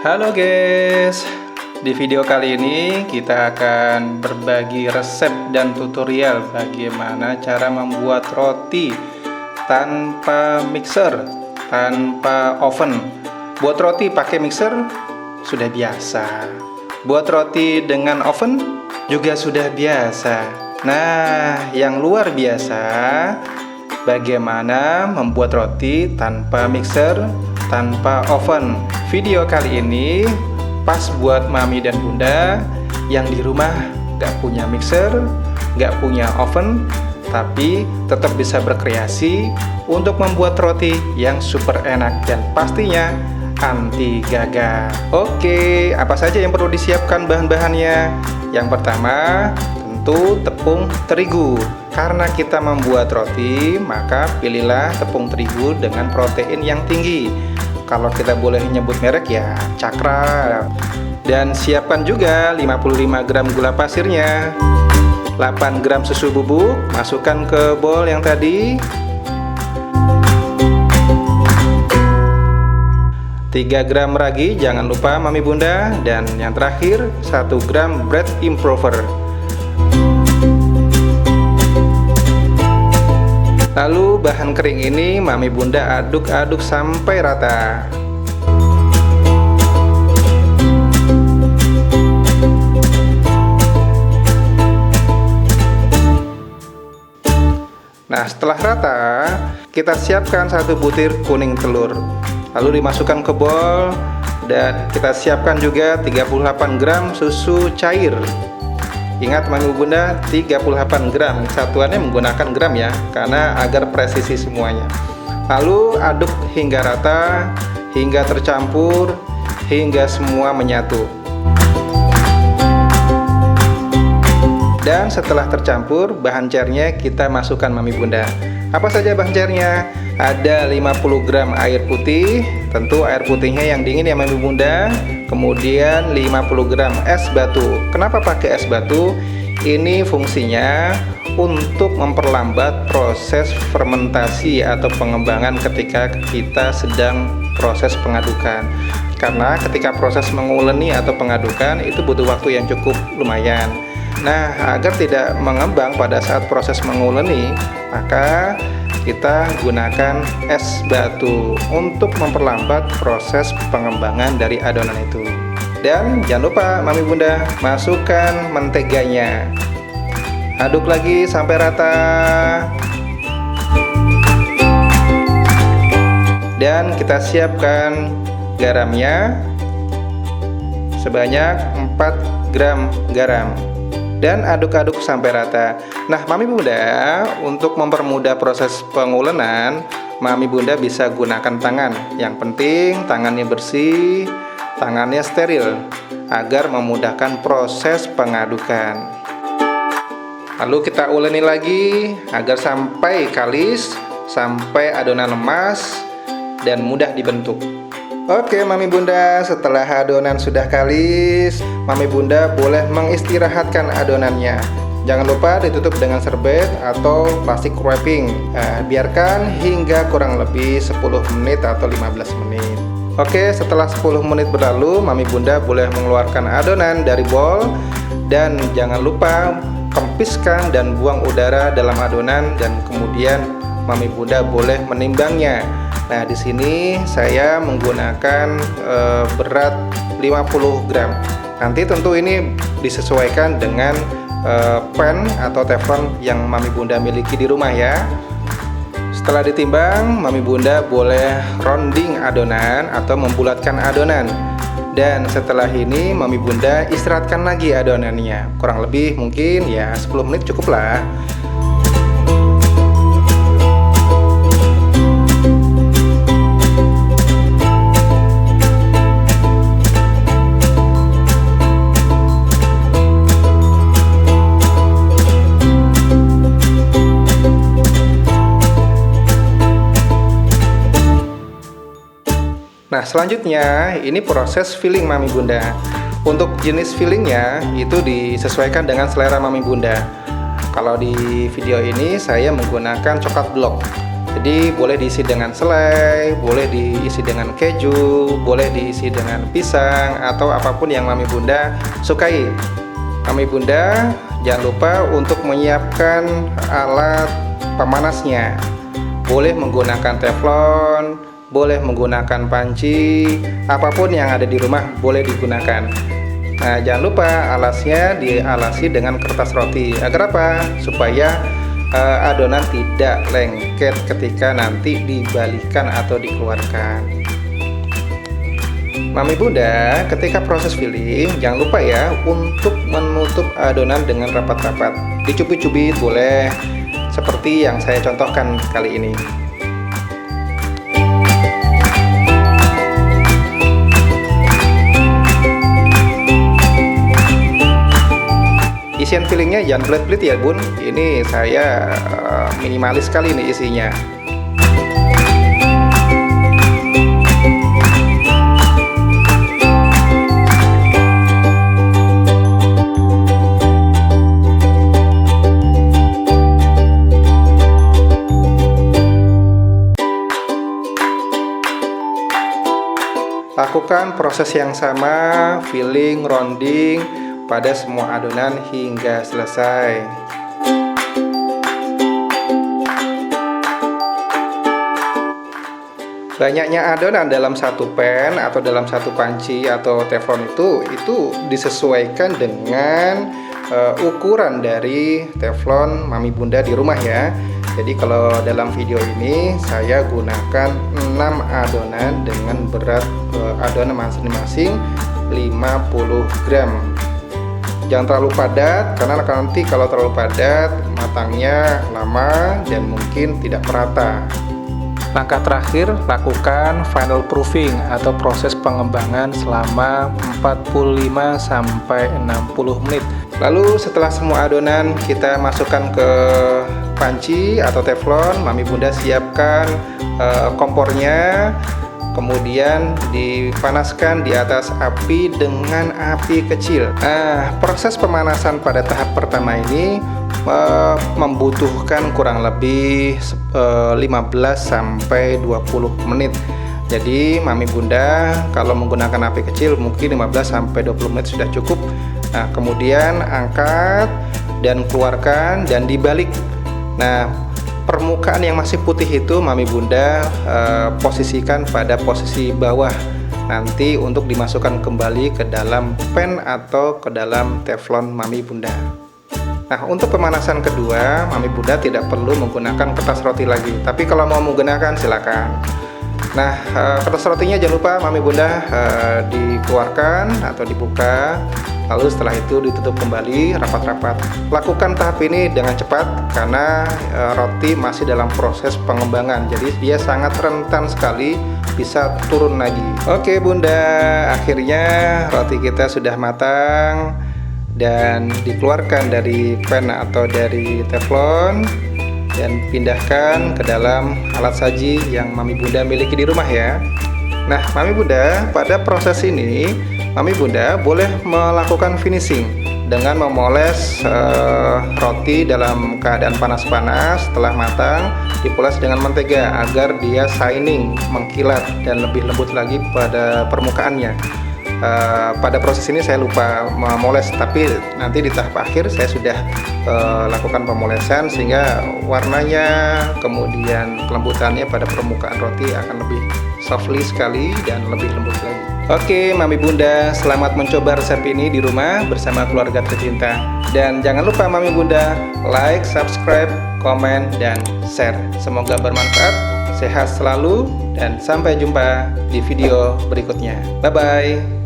Halo guys, di video kali ini kita akan berbagi resep dan tutorial bagaimana cara membuat roti tanpa mixer, tanpa oven. Buat roti pakai mixer sudah biasa, buat roti dengan oven juga sudah biasa. Nah, yang luar biasa bagaimana membuat roti tanpa mixer, tanpa oven. Video kali ini pas buat mami dan bunda yang di rumah gak punya mixer, gak punya oven, tapi tetap bisa berkreasi untuk membuat roti yang super enak dan pastinya anti gagal. Oke, apa saja yang perlu disiapkan bahan-bahannya? Yang pertama, tentu tepung terigu. Karena kita membuat roti, maka pilihlah tepung terigu dengan protein yang tinggi. Kalau kita boleh nyebut merek ya Cakra. Dan siapkan juga 55 gram gula pasirnya, 8 gram susu bubuk, masukkan ke bowl yang tadi, 3 gram ragi, jangan lupa mami bunda, dan yang terakhir 1 gram bread improver. Lalu bahan kering ini mami bunda aduk-aduk sampai rata. Nah, setelah rata, kita siapkan 1 butir kuning telur. Lalu dimasukkan ke bowl dan kita siapkan juga 38 gram susu cair. Ingat mami bunda 38 gram, satuannya menggunakan gram ya, karena agar presisi semuanya. Lalu aduk hingga rata, hingga tercampur, hingga semua menyatu. Dan setelah tercampur, bahan cairnya kita masukkan mami bunda. Apa saja bahan cairnya? Ada 50 gram air putih, tentu air putihnya yang dingin ya mami bunda. Kemudian 50 gram es batu. Kenapa pakai es batu? Ini fungsinya untuk memperlambat proses fermentasi atau pengembangan ketika kita sedang proses pengadukan. Karena ketika proses menguleni atau pengadukan itu butuh waktu yang cukup lumayan. Nah, agar tidak mengembang pada saat proses menguleni, maka kita gunakan es batu untuk memperlambat proses pengembangan dari adonan itu. Dan jangan lupa mami bunda masukkan menteganya. Aduk lagi sampai rata. Dan kita siapkan garamnya sebanyak 4 gram garam. Dan aduk-aduk sampai rata. Nah, mami bunda, untuk mempermudah proses pengulenan, mami bunda bisa gunakan tangan. Yang penting tangannya bersih, tangannya steril, agar memudahkan proses pengadukan. Lalu kita uleni lagi agar sampai kalis, sampai adonan lemas dan mudah dibentuk. Oke mami bunda, setelah adonan sudah kalis, mami bunda boleh mengistirahatkan adonannya. Jangan lupa ditutup dengan serbet atau plastik wrapping. Biarkan hingga kurang lebih 10 menit atau 15 menit. Oke, setelah 10 menit berlalu, mami bunda boleh mengeluarkan adonan dari bowl. Dan jangan lupa kempiskan dan buang udara dalam adonan, dan kemudian mami bunda boleh menimbangnya. Nah, di sini saya menggunakan berat 50 gram. Nanti tentu ini disesuaikan dengan pan atau teflon yang mami bunda miliki di rumah ya. Setelah ditimbang, mami bunda boleh rounding adonan atau membulatkan adonan. Dan setelah ini mami bunda istirahatkan lagi adonannya. Kurang lebih mungkin ya 10 menit cukup lah. Nah, selanjutnya ini proses filling mami bunda. Untuk jenis fillingnya itu disesuaikan dengan selera mami bunda. Kalau di video ini saya menggunakan coklat blok. Jadi boleh diisi dengan selai, boleh diisi dengan keju, boleh diisi dengan pisang, atau apapun yang Mami Bunda sukai. Mami Bunda jangan lupa untuk menyiapkan alat pemanasnya. Boleh menggunakan teflon, boleh menggunakan panci, apapun yang ada di rumah boleh digunakan. Nah, jangan lupa alasnya dialasi dengan kertas roti. Agar apa? Supaya adonan tidak lengket ketika nanti dibalikan atau dikeluarkan. Mami Bunda, ketika proses filling, jangan lupa ya untuk menutup adonan dengan rapat-rapat. Dicubit-cubit boleh, seperti yang saya contohkan kali ini. Isian fillingnya jangan pelit-pelit ya Bun, ini saya minimalis sekali nih isinya. Lakukan proses yang sama, filling, rounding pada semua adonan hingga selesai. Banyaknya adonan dalam satu pan atau dalam satu panci atau teflon itu disesuaikan dengan ukuran dari teflon Mami Bunda di rumah ya. Jadi kalau dalam video ini saya gunakan 6 adonan dengan berat adonan masing-masing 50 gram. Jangan terlalu padat, karena nanti kalau terlalu padat matangnya lama dan mungkin tidak merata. Langkah terakhir, lakukan final proofing atau proses pengembangan selama 45-60 menit. Lalu setelah semua adonan kita masukkan ke panci atau teflon, Mami Bunda siapkan kompornya. Kemudian dipanaskan di atas api dengan api kecil. Nah, proses pemanasan pada tahap pertama ini membutuhkan kurang lebih 15-20 menit. Jadi Mami Bunda kalau menggunakan api kecil mungkin 15-20 menit sudah cukup. Nah, kemudian angkat dan keluarkan dan dibalik. Nah, permukaan yang masih putih itu Mami Bunda posisikan pada posisi bawah nanti untuk dimasukkan kembali ke dalam pan atau ke dalam teflon Mami Bunda. Nah, untuk pemanasan kedua Mami Bunda tidak perlu menggunakan kertas roti lagi, tapi kalau mau menggunakan silakan. Nah, kertas rotinya jangan lupa Mami Bunda dikeluarkan atau dibuka. Lalu setelah itu ditutup kembali rapat-rapat. Lakukan tahap ini dengan cepat karena roti masih dalam proses pengembangan. Jadi dia sangat rentan sekali bisa turun lagi. Oke Bunda, akhirnya roti kita sudah matang dan dikeluarkan dari pan atau dari teflon dan pindahkan ke dalam alat saji yang Mami Bunda miliki di rumah ya. Nah, Mami Bunda pada proses ini Mami Bunda boleh melakukan finishing dengan memoles roti dalam keadaan panas-panas. Setelah matang dipoles dengan mentega agar dia shining, mengkilat dan lebih lembut lagi pada permukaannya. Pada proses ini saya lupa memoles, tapi nanti di tahap akhir saya sudah lakukan pemolesan sehingga warnanya kemudian kelembutannya pada permukaan roti akan lebih softly sekali dan lebih lembut lagi. Oke Mami Bunda, selamat mencoba resep ini di rumah bersama keluarga tercinta. Dan jangan lupa Mami Bunda like, subscribe, komen, dan share. Semoga bermanfaat, sehat selalu, dan sampai jumpa di video berikutnya. Bye-bye.